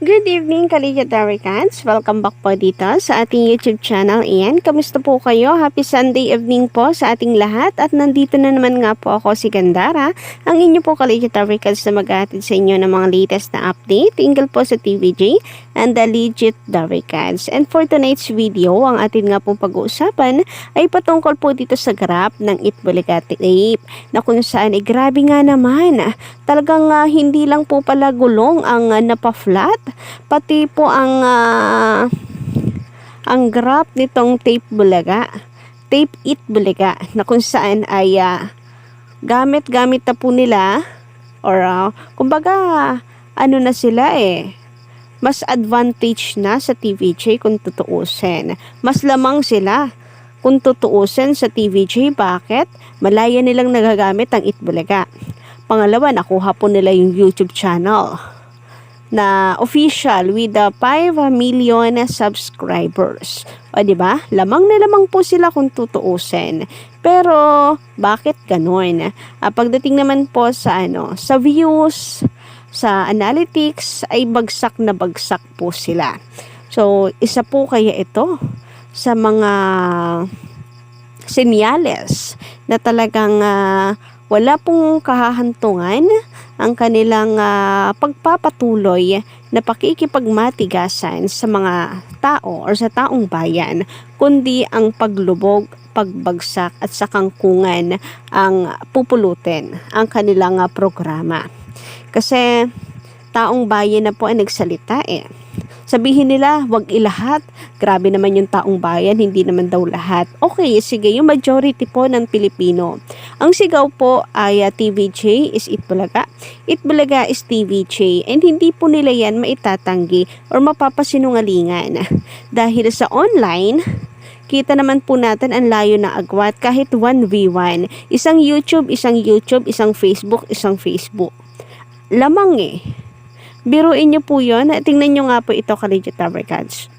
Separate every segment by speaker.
Speaker 1: Good evening, Kaligya-Darikans. Welcome back po dito sa ating YouTube channel. Iyan, kamusta po kayo? Happy Sunday evening po sa ating lahat. At nandito na naman nga po ako si Gandara, ang inyo po Kaligya-Darikans na mag-aatid sa inyo ng mga latest na update tinggal po sa TVJ and the legit Darikans. And for tonight's video, ang atin nga pong pag-uusapan ay patungkol po dito sa graph ng Itbulaga tape na kung saan grabe nga naman. Talagang hindi lang po pala gulong ang napa-flat, pati po ang graph nitong tape Itbulaga na kung saan ay gamit na po nila or kumbaga ano na sila mas advantage na sa TVJ kung tutuusin. Mas lamang sila kung tutuusin sa TVJ. Bakit? Malaya nilang nagagamit ang Itbulaga. Pangalawa, nakuha po nila yung YouTube channel na official with the 5 million subscribers. O diba? Lamang na lamang po sila kung tutuusin. Pero bakit gano'n? Pagdating naman po sa sa views, sa analytics ay bagsak na bagsak po sila. So, isa po kaya ito sa mga senyales na talagang wala pong kahahantungan ang kanilang pagpapatuloy na pakikipagmatigasan sa mga tao or sa taong bayan, kundi ang paglubog, pagbagsak at sakangkungan ang pupulutin ang kanilang programa. Kasi taong bayan na po ang nagsalita Sabihin nila, wag ilahat. Grabe naman yung taong bayan, hindi naman daw lahat. Okay, sige, yung majority po ng Pilipino. Ang sigaw po ay TVJ is Itbulaga. Itbulaga is TVJ. And hindi po nila yan maitatanggi or mapapasinungalingan. Dahil sa online, kita naman po natin ang layo na agwat kahit 1v1. Isang YouTube, isang Facebook. Lamang Biruin nyo po yun. Tingnan nyo nga po ito, Kaligya Darikans.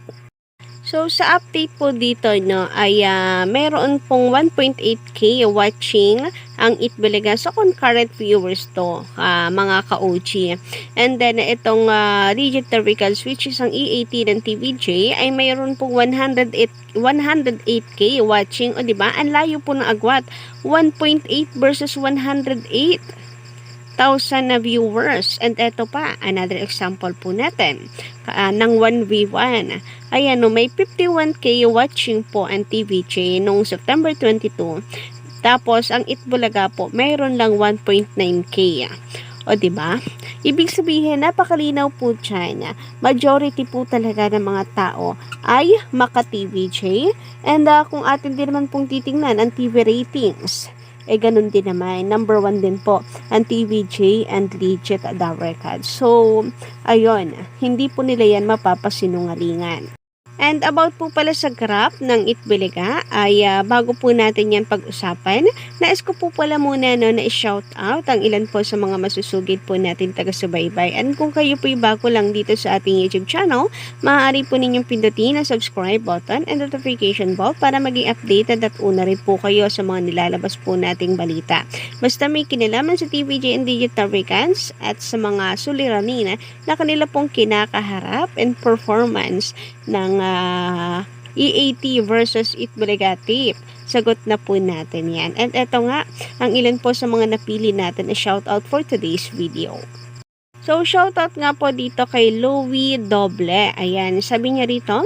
Speaker 1: So, sa update po dito, ay meron pong 1.8k watching ang Itbulaga sa concurrent viewers to, mga ka-OG. And then, itong legit Darikans, which is ang EAT ng TVJ, ay mayroon pong 108k watching. O, diba? Ang layo po ng agwat. 1.8 versus 108. 1,000 na viewers. And eto pa, another example po natin ng 1v1. Ayan, may 51k watching po ang TVJ noong September 22. Tapos, ang Itbulaga po, mayroon lang 1.9k. O, diba? Ibig sabihin, napakalinaw po dyan. Majority po talaga ng mga tao ay maka-TVJ. And kung atin din naman pong titingnan, ang TV ratings, ganun din naman. Number 1 din po ang TVJ and legit Darikans. So, ayun, hindi po nila yan mapapasinungalingan. And about po pala sa graph ng Itbulaga ay bago po natin yan pag-usapan, nais ko po pala muna na i-shout out ang ilan po sa mga masusugid po natin taga-subaybay. And kung kayo po bago lang dito sa ating YouTube channel, maaari po ninyong pindutin ang subscribe button and notification bell para maging updated at una rin po kayo sa mga nilalabas po nating balita. Basta may kinalaman sa TVJ and legit Darikans at sa mga suliranin na kanila pong kinakaharap and performance ng EAT versus Itbulaga tape. Sagot na po natin yan. And eto nga, ang ilan po sa mga napili natin na shoutout for today's video. So, shoutout nga po dito kay Louie Doble. Ayan, sabi niya rito,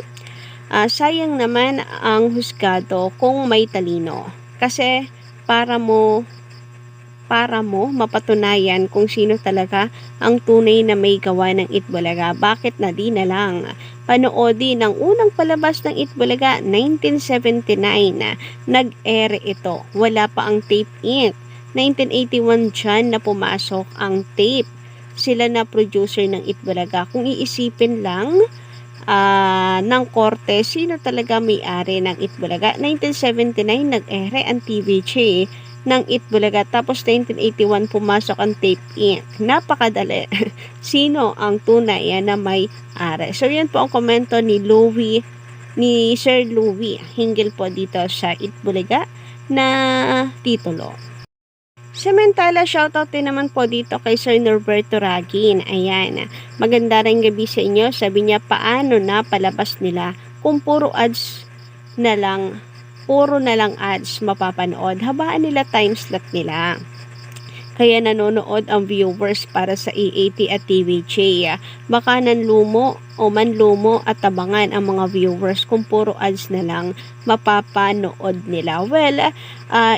Speaker 1: sayang naman ang husgado kung may talino. Kasi para mo mapatunayan kung sino talaga ang tunay na may gawa ng Itbulaga. Bakit na di na lang panoodin ng unang palabas ng Itbulaga, 1979 nag-ere ito. Wala pa ang tape ink. 1981 dyan na pumasok ang tape. Sila na producer ng Itbulaga. Kung iisipin lang ng korte, sino talaga may-ari ng Itbulaga? 1979 nag-ere ang TVJ ng Itbulaga. Tapos 1981 pumasok ang tape ink. Napakadali. Sino ang tunay na may-ari? So yan po ang komento ni Sir Louie hinggil po dito sa Itbulaga na titulo. Samantala, shoutout din naman po dito kay Sir Norberto Ragin. Ayan, maganda rin gabi sa inyo. Sabi niya, paano na palabas nila kung puro ads na lang, puro na lang ads mapapanood. Habaan nila time slot nila. Kaya nanonood ang viewers para sa EAT at TVJ. Baka nanlumo o manlumo at tabangan ang mga viewers kung puro ads na lang mapapanood nila. Well,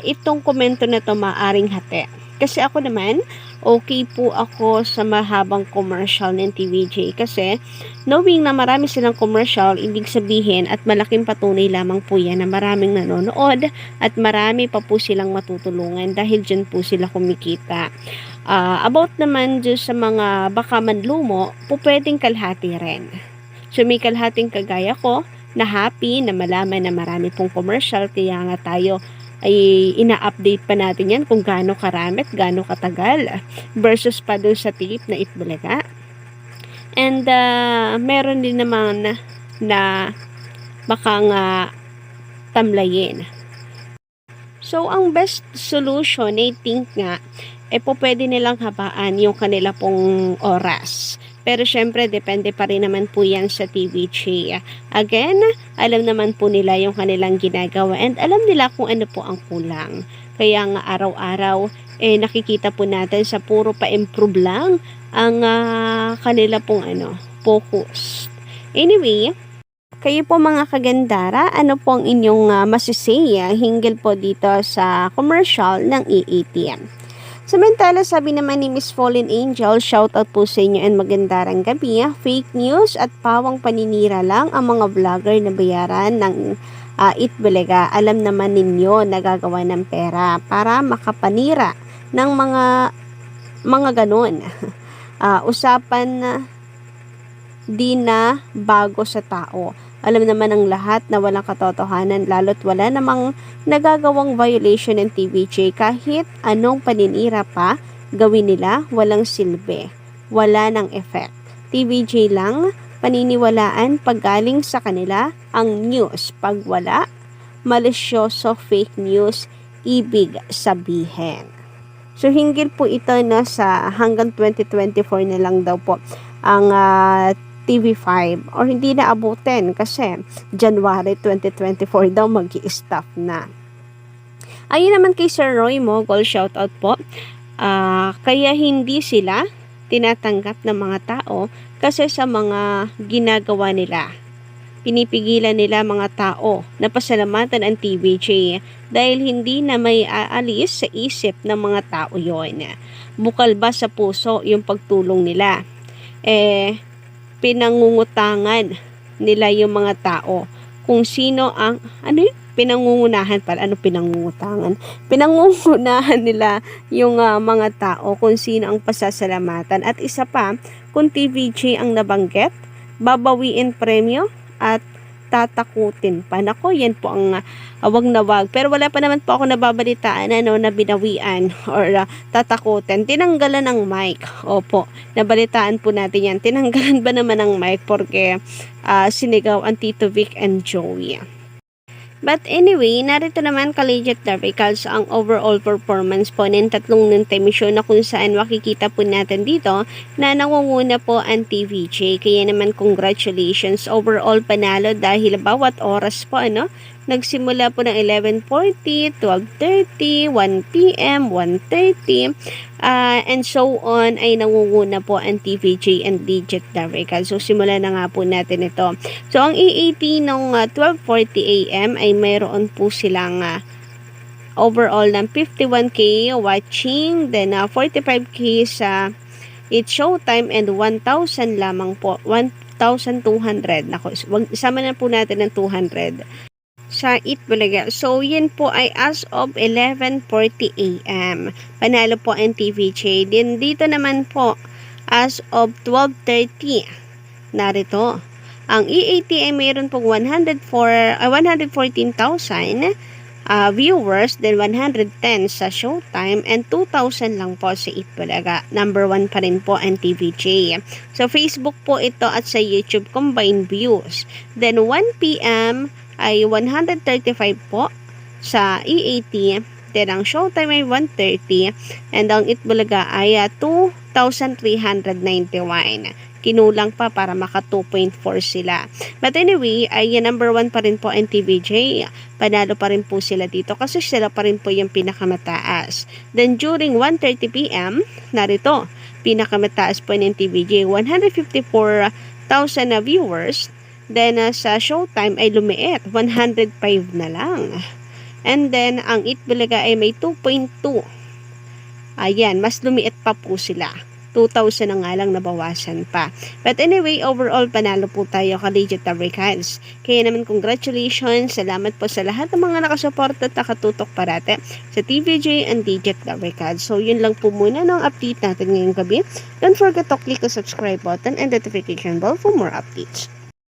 Speaker 1: itong komento na to maaring hati. Kasi ako naman, okay po ako sa mahabang commercial ng TVJ kasi knowing na marami silang commercial, ibig sabihin at malaking patunay lamang po yan na maraming nanonood at marami pa po silang matutulungan dahil dyan po sila kumikita. About naman dyan sa mga baka manlumo, po pwedeng kalhati rin. So may kalhating kagaya ko na happy na malaman na marami pong commercial, kaya nga tayo ay ina-update pa natin yan kung gaano karami at gaano katagal versus pa dun sa tip na Itbulaga. And meron din naman na baka nga tamlayin. So ang best solution, I think nga, po pwede nilang habaan yung kanila pong oras. Pero syempre, depende pa rin naman po yan sa TVJ. Again, alam naman po nila yung kanilang ginagawa and alam nila kung ano po ang kulang. Kaya nga araw-araw, nakikita po natin sa puro pa-improve lang ang kanila pong focus. Anyway, kayo po mga kagandara, ano po ang inyong masisay hinggil po dito sa commercial ng EATM? Samantala, sabi naman ni Miss Fallen Angel, shoutout po sa inyo and magandarang gabi. Fake news at pawang paninira lang ang mga vlogger na bayaran ng Itbulaga. Alam naman ninyo nagagawa ng pera para makapanira ng mga ganun. Usapan di na bago sa tao. Alam naman ng lahat na walang katotohanan lalo't wala namang nagagawang violation ng TVJ. Kahit anong paninira pa gawin nila, walang silbi. Wala ng effect. TVJ lang, paniniwalaan pag galing sa kanila ang news. Pag wala, malisyoso fake news ibig sabihin. So hinggil po ito na sa hanggang 2024 na lang daw po ang TV5 or hindi na abutin kasi January 2024 daw mag-i-stop na. Ayun naman kay Sir Roy Mogol, shoutout po. Kaya hindi sila tinatanggap ng mga tao kasi sa mga ginagawa nila. Pinipigilan nila mga tao na pasalamatan ang TVJ dahil hindi na may aalis sa isip ng mga tao yon. Bukal ba sa puso yung pagtulong nila? Pinangungutangan nila yung mga tao kung sino ang pinangungunahan pala, pinangungutangan? Pinangungunahan nila yung mga tao kung sino ang pasasalamatan. At isa pa, kung TVJ ang nabanggit, babawiin premyo at tatakutin pa. Nako, yan po ang wag na wag. Pero wala pa naman po ako nababalitaan na binawian or tatakutin. Tinanggalan ng mic. Opo, nabalitaan po natin yan. Tinanggalan ba naman ng mic porque sinigaw ang Tito Vic and Joey. But anyway, narito naman ka-legit Darvicals ang overall performance po ng tatlong non-temisyon na kung saan makikita po natin dito na nangunguna po ang TVJ. Kaya naman congratulations, overall panalo dahil bawat oras po nagsimula po ng 11:40, 12:30, 1 p.m., 1:30, and so on ay nangunguna po ang TVJ and Legit Darvical. So simulan na nga po natin ito. So ang EAT ng 12:40 a.m. ay mayroon po silang overall ng 51k watching, then 45k sa It's Showtime and 1,000 lamang po, 1,200. Nako, isama na po natin ng 200 sa Itbulaga. So, yan po ay as of 11:40 a.m. Panalo po ang TVJ. Din dito naman po, as of 12:30, narito. Ang EAT ay mayroon pong 114,000 viewers, then 110 sa Showtime, and 2,000 lang po sa Itbulaga. Number 1 pa rin po ang TVJ. So, Facebook po ito at sa YouTube combined views. Then, 1 p.m. ay 135 po sa EAT, Then, ang Showtime ay 130. And ang Itbulaga ay 2,391. Kinulang pa para maka 2.4 sila. But anyway, ay number 1 pa rin po ang TVJ. Panalo pa rin po sila dito kasi sila pa rin po yung pinakamataas. Then during 1:30 PM, narito, pinakamataas po ng TVJ, 154,000 na viewers. Then sa Showtime ay lumiit, 105 na lang. And then ang Itbulaga ay may 2.2. Ayan, mas lumiit pa po sila. 2,000 na nga lang, nabawasan pa. But anyway, overall, panalo po tayo ka Digital Recads. Kaya naman, congratulations. Salamat po sa lahat ng mga nakasuporta at nakatutok parate sa TVJ and Digital Recads. So, yun lang po muna ng update natin ngayong gabi. Don't forget to click the subscribe button and notification bell for more updates.